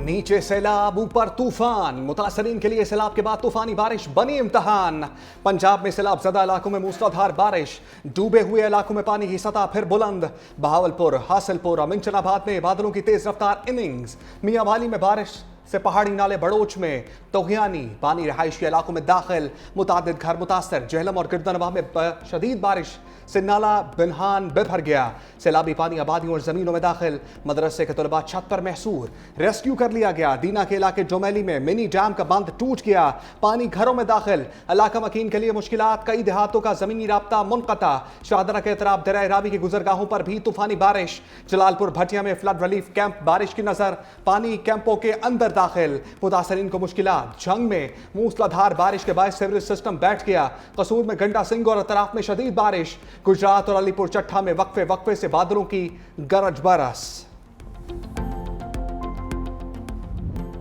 नीचे सैलाब ऊपर तूफान, मुतासरीन के लिए सैलाब के बाद तूफानी बारिश बनी इम्तहान। पंजाब में सैलाब ज़दा इलाकों में मूसलाधार बारिश, डूबे हुए इलाकों में पानी की सतह फिर बुलंद। बहावलपुर, हासिलपुर और मिंचनाबाद में बादलों की तेज रफ्तार इनिंग्स। मियांवाली में बारिश से पहाड़ी नाले बड़ोच में तोगयानी पानी रहायशी इलाकों में दाखिल, मुतादिद घर मुतासर। जहलम और गिरदनवाह में शदीद बारिश से नाला बिनहान बिभर गया, सैलाबी पानी आबादियों और जमीनों में दाखिल। मदरसे के तलबा छत पर महसूर, रेस्क्यू कर लिया गया। दीना के इलाके जोमेली में मिनी डैम का बंद टूट गया, पानी घरों में दाखिल। इलाका मकीन के लिए मुश्किलात, कई देहातों का जमीनी राब्ता मुनक़ता। शाहदरा के अतराफ दरिया रावी की गुजरगाहों पर भी तूफानी बारिश। जलालपुर भटिया में फ्लड रिलीफ कैंप बारिश की नजर, पानी कैंपों के अंदर दाखिल। मुतासरीन को मुश्किलात, जंग में मूसलाधार बारिश के बाद सीवरेज सिस्टम बैठ गया। कसूर में गंडा सिंह और अतराफ में शदीद बारिश। गुजरात और अलीपुर चट्ठा में वक्फे वक्फे से बादलों की गरज बरस।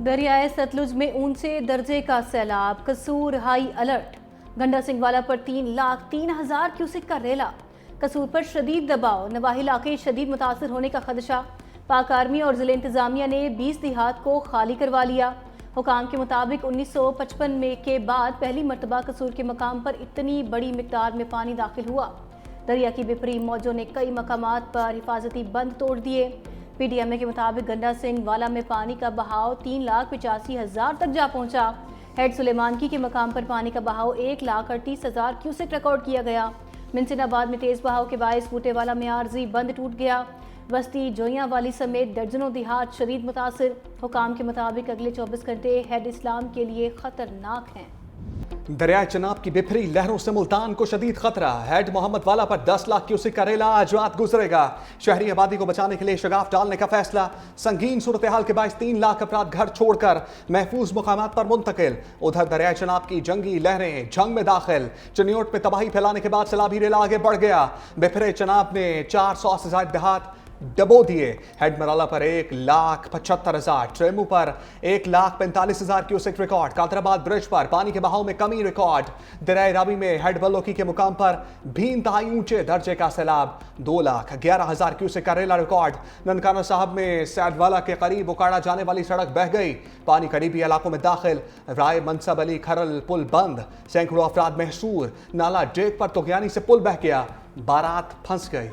दरियाए सतलुज में ऊंचे दर्जे का सैलाब, कसूर हाई अलर्ट। गंडा सिंह वाला पर 3,03,000 क्यूसेक का रेला। कसूर पर शदीद दबाव, नवाही इलाके शदीद मुतासर होने का खदशा। पाक आर्मी और जिले इंतजामिया ने 20 देहात को खाली करवा लिया। हुकाम के मुताबिक 1955 में के बाद पहली मरतबा कसूर के मकाम पर इतनी बड़ी मिकदार में पानी दाखिल हुआ। दरिया की बिपरी मौजों ने कई मकामात पर हिफाजती बंद तोड़ दिए। PDMA के मुताबिक गंडा सिंह वाला में पानी का बहाव 3,85,000 तक जा पहुंचा। हेड सुलेमानकी के मकाम पर पानी का बहाव 1,38,000 क्यूसेक रिकॉर्ड किया गया। मिंचनाबाद में तेज बहाव के बायस बूटेवाला में आर्जी बंद टूट गया। बस्ती जोइयां वाली समेत दर्जनों देहात शदीद मुतासिर। हुकाम के मुताबिक अगले 24 घंटे हेड इस्लाम के लिए खतरनाक हैं। दरियाए चनाब की बिफरी लहरों से मुल्तान को शदीद खतरा। हेड मोहम्मद वाला पर 10 लाख क्यूसेक का रेला आज रात गुजरेगा। शहरी आबादी को बचाने के लिए शगाफ डालने का फैसला। संगीन सूरत हाल के बायस 3 लाख अफराद घर छोड़कर महफूज मुकामात पर मुंतकिल। उधर दरियाए चनाब की जंगी लहरें जंग में दाखिल। चनियोट में तबाही फैलाने के बाद सैलाबी रेला आगे बढ़ गया। बिफरे चनाब ने 400 से ज्यादा देहात डबो दिए। हेड मराला पर 1,75,000, ट्रेमू पर 1,45,000 क्यूसेक रिकॉर्ड। कादराबाद ब्रिज पर पानी के बहाव में कमी रिकॉर्ड। दरियाए रावी में हेड बलोकी के मुकाम पर भी इंतहाई ऊंचे दर्जे का सैलाब, 2,11,000 क्यूसेक का रेला रिकॉर्ड। ननकाना साहब में सैदवाला के करीब उकाड़ा जाने वाली सड़क बह गई, पानी करीबी इलाकों में दाखिल। राय मनसब अली खरल पुल बंद, सैकड़ों अफराद महसूर। नाला डेक पर तोगयानी से पुल बह गया, बारात फंस गई।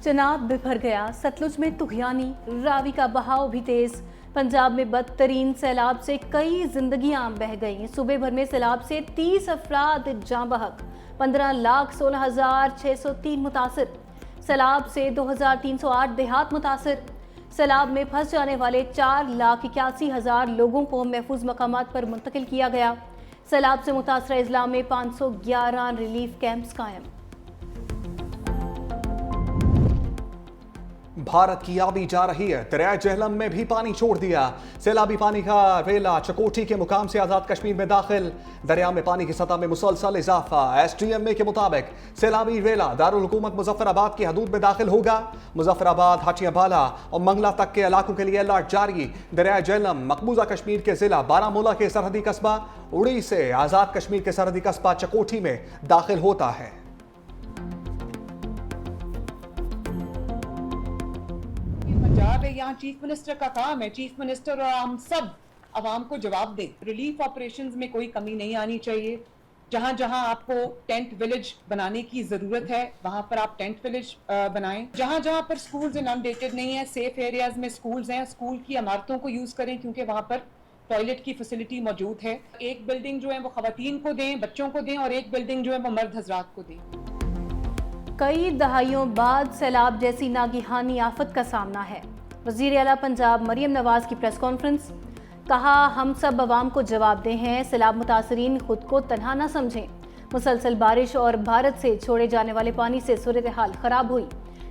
चनाब बिफर गया, सतलुज में तुगयानी, रावी का बहाव भी तेज। पंजाब में बदतरीन सैलाब से कई जिंदगियां बह गईं। सूबे भर में सैलाब से 30 अफराद जाँ बहक, 15,16,603 मुतासिर। सैलाब से 2,308 देहात मुतासिर। सैलाब में फंस जाने वाले 4,81,000 लोगों को महफूज मकामात पर मुंतकिल किया गया। सैलाब से मुतासरा इजला में 511 रिलीफ कैंप्स कायम। भारत की आबी जा रही है, दरिया जहलम में भी पानी छोड़ दिया। सैलाबी पानी का रेला चकोठी के मुकाम से आजाद कश्मीर में दाखिल। दरिया में पानी की सतह में मुसलसल इजाफा। SDMA के मुताबिक सैलाबी रेला दारुल हुकूमत मुजफ्फराबाद की हदूद में दाखिल होगा। मुजफ्फराबाद, हाटियाबाला और मंगला तक के इलाकों के लिए अलर्ट जारी। दरिया जहलम मकबूजा कश्मीर के जिला बारामूला के सरहदी कस्बा उड़ी से आजाद कश्मीर के सरहदी कस्बा चकोठी में दाखिल होता है। पंजाब है, यहाँ चीफ मिनिस्टर का काम है, चीफ मिनिस्टर और हम सब आवाम को जवाब दें। रिलीफ ऑपरेशंस में कोई कमी नहीं आनी चाहिए। जहाँ जहाँ आपको टेंट विलेज बनाने की जरूरत है वहाँ पर आप टेंट विलेज बनाएं। जहाँ जहाँ पर स्कूल्स इनअनडेटेड नहीं है, सेफ एरियाज में स्कूल्स हैं, स्कूल की इमारतों को यूज करें क्योंकि वहाँ पर टॉयलेट की फैसिलिटी मौजूद है। एक बिल्डिंग जो है वो खवातीन को दें, बच्चों को दें, और एक बिल्डिंग जो है वो मर्द हजरात को दें। कई दहाइयों बाद सैलाब जैसी नागिहानी आफत का सामना है। वज़ीर आला पंजाब मरियम नवाज की प्रेस कॉन्फ्रेंस, कहा हम सब अवाम को जवाबदेह हैं, सैलाब मुतासरीन खुद को तन्हा न समझें। मुसलसल बारिश और भारत से छोड़े जाने वाले पानी से सूरत हाल खराब हुई।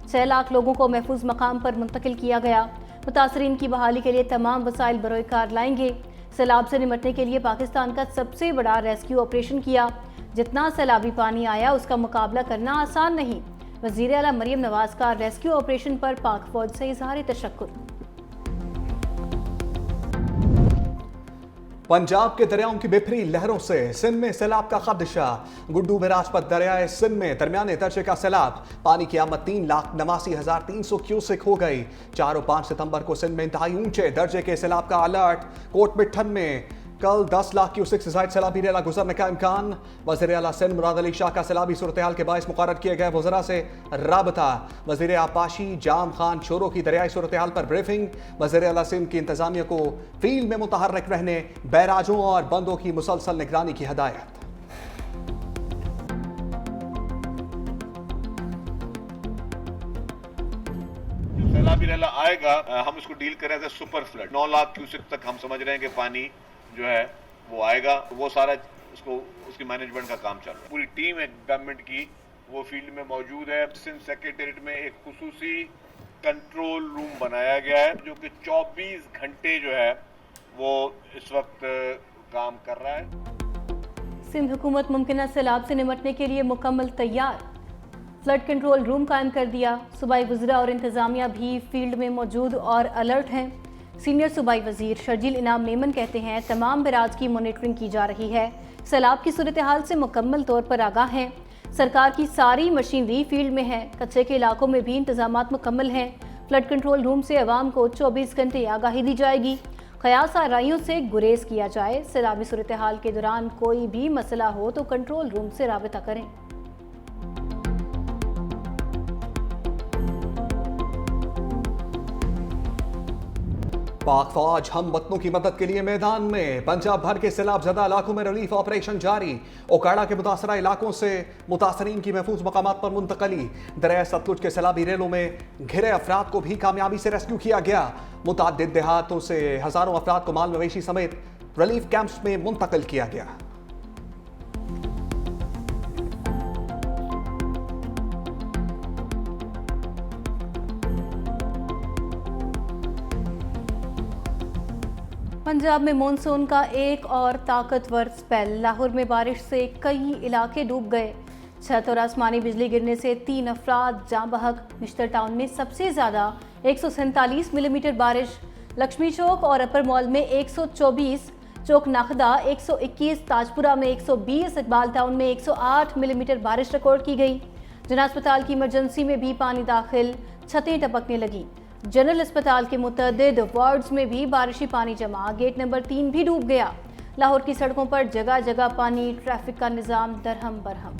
6 लाख लोगों को महफूज मकाम पर मुंतकिल किया गया। मुतासरीन की बहाली के लिए तमाम वसाइल बरोकार लाएंगे। सैलाब से निपटने के लिए पाकिस्तान का सबसे बड़ा रेस्क्यू ऑपरेशन किया। जितना सैलाबी पानी आया उसका मुकाबला करना आसान नहीं। वज़ीर आला मरियम नवाज का रेस्क्यू ऑपरेशन पर पाक फौज से इज़हार तशक्कुर। पंजाब के दरियाओं की बिफरी लहरों से सिंध में सैलाब का खदशा। गुड्डू में राजपथ दरियाए सिंध में दरमियाने दर्जे का सैलाब। पानी की आमद 3,89,300 क्यूसेक हो गई। 4 और 5 सितंबर को सिंध में इंतहाई ऊंचे दर्जे के सैलाब का अलर्ट। कोट मिट्ठन में कल 10 लाख क्यूसेक से ज्यादा सैलाबी रेला गुजरने का इम्कान। वज़ीर आला सिंध मुराद अली शाह का सैलाबी सूरत-ए-हाल के बायस मुकर्रर किए गए वज़रा से राबता। वज़ीर आबपाशी जाम खान छोरो की दरियाई सूरत-ए-हाल पर ब्रीफिंग। वज़ीर आला सिंध की इंतजामिया को फील्ड में मुतहर्रिक रहने, बैराजों और बंदों की मुसलसल निगरानी की हिदायत। सैलाबी रेला आएगा, हम इसको डील करें as super flood. 9 lakh cusec तक हम समझ रहे हैं कि पानी जो है वो आएगा। वो सारा उसकी मैनेजमेंट का काम चल रहा है। पूरी टीम है गवर्नमेंट की, वो फील्ड में मौजूद है। सिंध सेक्रेटेरिएट में एक खुसूसी कंट्रोल रूम बनाया गया है जो कि 24 घंटे जो है वो इस वक्त काम कर रहा है। सिंध हुकूमत मुमकिन सैलाब से निपटने के लिए मुकम्मल तैयार। फ्लड कंट्रोल रूम कायम कर दिया। सूबाई वज़रा और इंतजामिया भी फील्ड में मौजूद और अलर्ट हैं। सीनियर सूबाई वजीर शर्जील इनाम मेमन कहते हैं तमाम बराज की मॉनिटरिंग की जा रही है। सैलाब की सूरत हाल से मुकम्मल तौर पर आगाह हैं। सरकार की सारी मशीनरी फील्ड में है। कच्चे के इलाकों में भी इंतजामात मुकम्मल हैं। फ्लड कंट्रोल रूम से अवाम को 24 घंटे आगाही दी जाएगी। क़यास आराइयों से गुरेज किया जाए। सैलाबी सूरत हाल के दौरान कोई भी मसला हो तो कंट्रोल रूम से राबिता करें। पाक फौज हम वतनों की मदद के लिए मैदान में। पंजाब भर के सैलाब ज़दा इलाकों में रिलीफ ऑपरेशन जारी। ओकाड़ा के मुतासरा इलाकों से मुतासरीन की महफूज मकामात पर मुंतकली। दरिया सतलुज के सैलाबी रेलों में घिरे अफराद को भी कामयाबी से रेस्क्यू किया गया। मुतअद्दिद देहातों से हज़ारों अफराद को माल मवेशी समेत रिलीफ कैंप्स में मुंतकिल किया गया। पंजाब में मानसून का एक और ताकतवर स्पेल। लाहौर में बारिश से कई इलाके डूब गए। छत और आसमानी बिजली गिरने से 3 अफराद जाँ बहक। निश्तर टाउन में सबसे ज़्यादा 147 मिलीमीटर बारिश। लक्ष्मी चौक और अपर मॉल में 124, चौक नाखदा 121, ताजपुरा में 120, इकबाल टाउन में 108 मिलीमीटर बारिश रिकॉर्ड की गई। जना अस्पताल की इमरजेंसी में भी पानी दाखिल, छतें टपकने लगी। जनरल अस्पताल के मुतअद्दिद वार्ड्स में भी बारिशी पानी जमा। गेट नंबर 3 भी डूब गया। लाहौर की सड़कों पर जगह जगह पानी। ट्रैफिक का निजाम दरहम बरहम।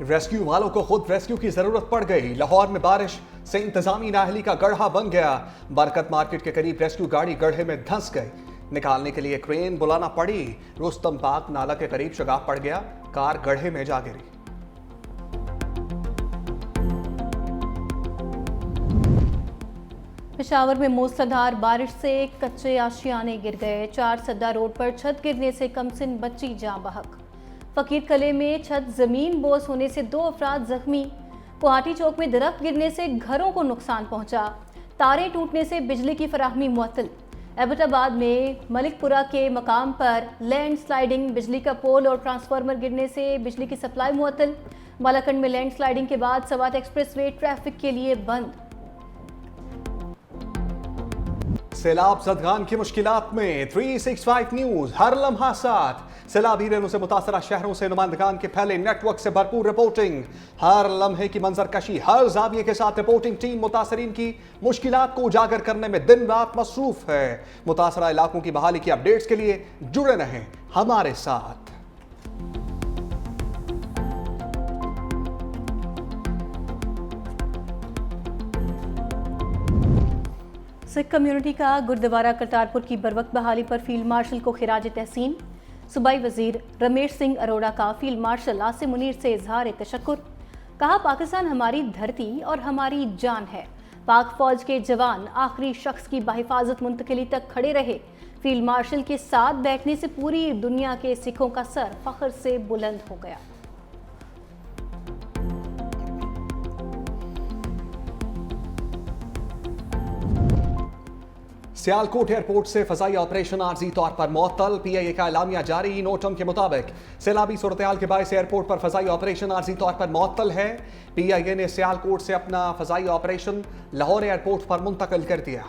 रेस्क्यू वालों को खुद रेस्क्यू की जरूरत पड़ गई। लाहौर में बारिश से इंतजामी नाअहली का गड्ढा बन गया। बरकत मार्केट के करीब रेस्क्यू गाड़ी गड्ढे में धंस गई। निकालने के लिए क्रेन बुलाना पड़ी। रुस्तम पाक नाला के करीब शगाफ पड़ गया। कार गड्ढे में जा गिरी। पेशावर में मूसलाधार बारिश से कच्चे आशियाने गिर गए। 4 सद्दा रोड पर छत गिरने से कमसिन बच्ची जाँ बहक। फकीर कले में छत जमीन बोस होने से 2 अफराद जख्मी। गुवाहाटी चौक में दरख्त गिरने से घरों को नुकसान पहुंचा। तारें टूटने से बिजली की फराहमी मुअत्तल। एबटाबाद में मलिकपुरा के मकाम पर लैंड स्लाइडिंग, बिजली का पोल और ट्रांसफार्मर गिरने से बिजली की सप्लाई मुअत्तल। मालाकंड में लैंड स्लाइडिंग के बाद सवात एक्सप्रेसवे ट्रैफिक के लिए बंद। सैलाब ज़दगान की मुश्किलात में 365 न्यूज़ हर लम्हा साथ। सैलाबी रेलों से मुतासरा शहरों से नुमाइंदगान के फैले नेटवर्क से भरपूर रिपोर्टिंग। हर लम्हे की मंजर कशी, हर जाविये के साथ रिपोर्टिंग टीम मुतासरीन की मुश्किलात को उजागर करने में दिन रात मसरूफ है। मुतासरा इलाकों की बहाली की अपडेट्स के लिए जुड़े रहें हमारे साथ। सिख कम्युनिटी का गुरुद्वारा करतारपुर की बरवक्त बहाली पर फील्ड मार्शल को खिराज तहसीन। सूबाई वजीर रमेश सिंह अरोड़ा का फील्ड मार्शल आसिम मुनीर से इजहार तशक्कुर। कहा पाकिस्तान हमारी धरती और हमारी जान है। पाक फौज के जवान आखिरी शख्स की बाहिफाजत मुंतकिली तक खड़े रहे। फील्ड मार्शल के साथ बैठने से पूरी दुनिया के सिखों का सर फख्र से बुलंद हो गया। सियालकोट एयरपोर्ट से फजाई ऑपरेशन आर्जी तौर पर मुअत्तल। PIA का एलामिया जारी। नोटम के मुताबिक सैलाबी सूरत-ए-हाल के बायस एयरपोर्ट पर फजाई ऑपरेशन आर्जी तौर पर मुअत्तल है। PIA ने सियालकोट से अपना फजाई ऑपरेशन लाहौर एयरपोर्ट पर मुंतकिल कर दिया।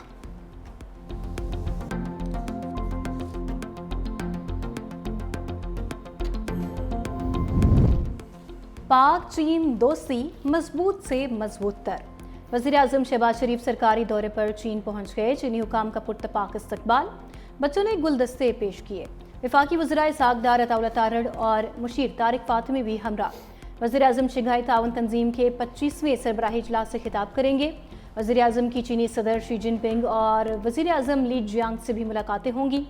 पाक चीन दोस्ती मजबूत से मजबूत तर। वज़ीर-ए-आज़म शहबाज शरीफ सरकारी दौरे पर चीन पहुंच गए। चीनी हुकाम का पुरतपाक इस्तकबाल, बच्चों ने गुलदस्ते पेश किए। वफाकी वज़राए सागदार अताउल्ला तारड़ और मुशीर तारिक फातिमी भी हमरा। वज़ीर-ए-आज़म शंघाई ताउन तंजीम के 25वें सरबराही इजलास से खिताब करेंगे। वज़ीर-ए-आज़म की चीनी सदर शी जिनपिंग और वज़ीर-ए-आज़म ली जियांग से भी मुलाकातें होंगी।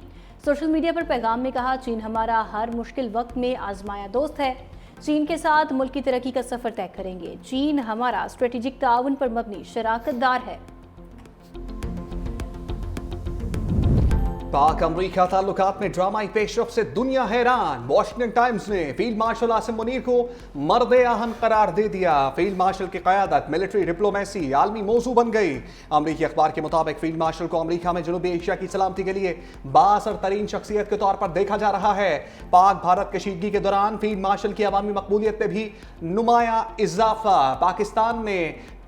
सोशल मीडिया पर पैगाम में कहा, चीन हमारा हर मुश्किल वक्त में आजमाया दोस्त है। चीन के साथ मुल्क की तरक्की का सफर तय करेंगे। चीन हमारा स्ट्रेटेजिक ताउन पर मबनी शराकतदार है। पाक अमरीका ताल्लुकात में ड्रामाई पेशरफ से दुनिया हैरान। वॉशिंगटन टाइम्स ने फील्ड मार्शल आसिम मुनीर को मर्द आहम करार दे दिया। फील्ड मार्शल की क़यादत मिलिट्री डिप्लोमेसी आलमी मौजू बन गई। अमरीकी अखबार के मुताबिक फील्ड मार्शल को अमरीका में जनूबी एशिया की सलामती के लिए बाअसर तरीन शख्सियत के तौर पर देखा जा रहा है। पाक भारत कशीदगी के दौरान फील्ड मार्शल की अवामी मकबूलियत में भी नुमाया इजाफा। पाकिस्तान ने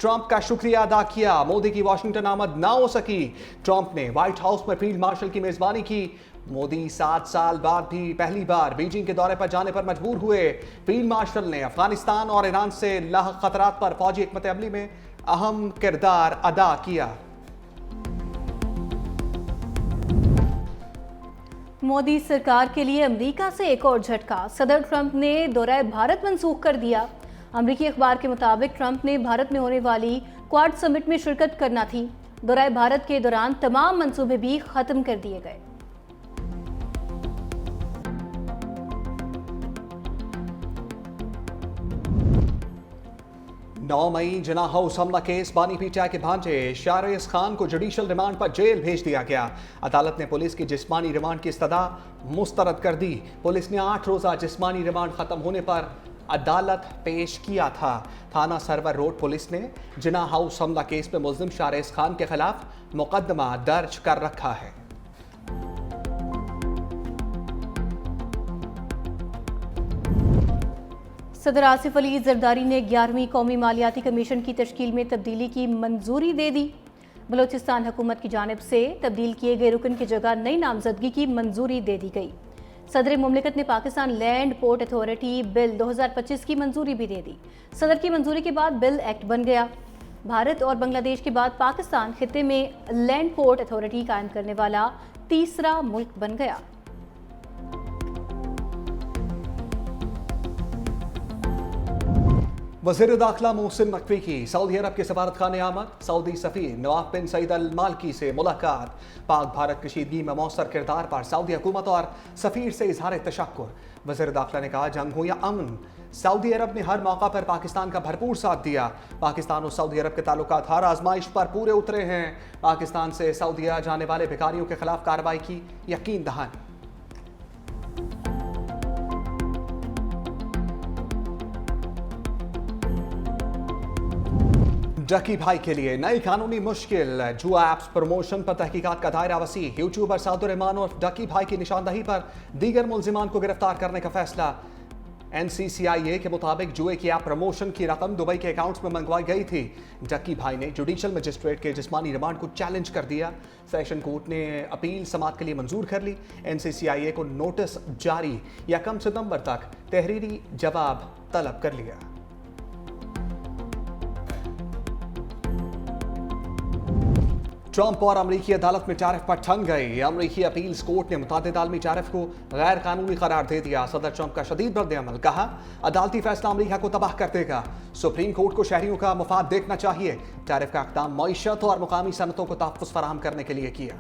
ट्रंप का शुक्रिया अदा किया। मोदी की वाशिंगटन आमद ना हो सकी। ट्रंप ने व्हाइट हाउस में फील्ड मार्शल की मेजबानी की। मोदी 7 साल बाद भी पहली बार बीजिंग के दौरे पर जाने पर मजबूर हुए। फील्ड मार्शल ने अफगानिस्तान और ईरान से लाहक खतरात पर फौजी हिकमत अमली में अहम किरदार अदा किया। मोदी सरकार के लिए अमेरिका से एक और झटका। सदर ट्रंप ने दौरा भारत मंसूख कर दिया। अमरीकी अखबार के मुताबिक ट्रंप ने भारत में होने वाली क्वाड समिट में शिरकत करना थी। दौरा भारत के दौरान तमाम मंसूबे भी खत्म कर दिए गए। 9 मई जना हाउस हमला केस बानी पीटीआई के भांजे शाहरेज खान को जुडिशल रिमांड पर जेल भेज दिया गया। अदालत ने पुलिस की जिस्मानी रिमांड की इस्तदा मुस्तरद कर दी। पुलिस ने 8 रोजा जिस्मानी रिमांड खत्म होने पर अदालत पेश किया था। थाना सरवर रोड पुलिस ने जिना हाउस हमला केस में मुल्जिम शाहरेज खान के खिलाफ मुकदमा दर्ज कर रखा है। सदर आसिफ अली जरदारी ने 11वीं कौमी मालियाती कमीशन की तश्कील में तब्दीली की मंजूरी दे दी। बलोचिस्तान हुकूमत की जानिब से तब्दील किए गए रुकन की जगह नई नामजदगी की मंजूरी दे दी गई। सदर मुमलिकत ने Pakistan land port authority bill 2025 की मंजूरी भी दे दी। सदर की मंजूरी के बाद बिल एक्ट बन गया। भारत और बांग्लादेश के बाद पाकिस्तान खित्ते में लैंड पोर्ट अथॉरिटी कायम करने वाला तीसरा मुल्क बन गया। वज़ीर दाखिला मोहसिन नकवी की सऊदी अरब के सफारत खाने आमद। सऊदी सफ़ीर नवाफ बिन सईद अल मालकी से मुलाकात। पाक भारत कशीदगी में मौसर किरदार पर सऊदी हुकूमत और सफ़ीर से इजहार तशक्कुर। वज़ीर दाखिला ने कहा, जंग हो या अमन, सऊदी अरब ने हर मौका पर पाकिस्तान का भरपूर साथ दिया। पाकिस्तान और सऊदी अरब के ताल्लुकात हर आजमाइश पर पूरे उतरे हैं। पाकिस्तान से सऊदीया जाने वाले भिखारियों के खिलाफ कार्रवाई की यकीन दहानी। डकी भाई के लिए नई कानूनी मुश्किल। जुआ ऐप्स प्रमोशन पर तहकीकात का दायरा वसी। यूट्यूबर सादुर रहमान और डकी भाई की निशानदही पर दीगर मुल्जिमान को गिरफ्तार करने का फैसला। NCCIA के मुताबिक जुए की ऐप प्रमोशन की रकम दुबई के अकाउंट्स में मंगवाई गई थी। डकी भाई ने जुडिशल मजिस्ट्रेट के जिस्मानी रिमांड को चैलेंज कर दिया। सेशन कोर्ट ने अपील समाअत के लिए मंजूर कर ली। NCCIA को नोटिस जारी 1 सितंबर तक तहरीरी जवाब तलब कर लिया। ट्रंप और अमरीकी अदालत में टैरिफ पर ठन गए। अमरीकी अपील्स कोर्ट ने मुतादिद आलमी टैरिफ को गैर कानूनी करार दे दिया। सदर ट्रंप का शदीद रद्द-ए-अमल, कहा अदालती फैसला अमरीका को तबाह कर देगा। सुप्रीम कोर्ट को शहरियों का मफाद देखना चाहिए। टैरिफ का इक़दाम मईशत और मुकामी सनतों को तहफ़्फ़ुज़ फराहम करने के लिए किया।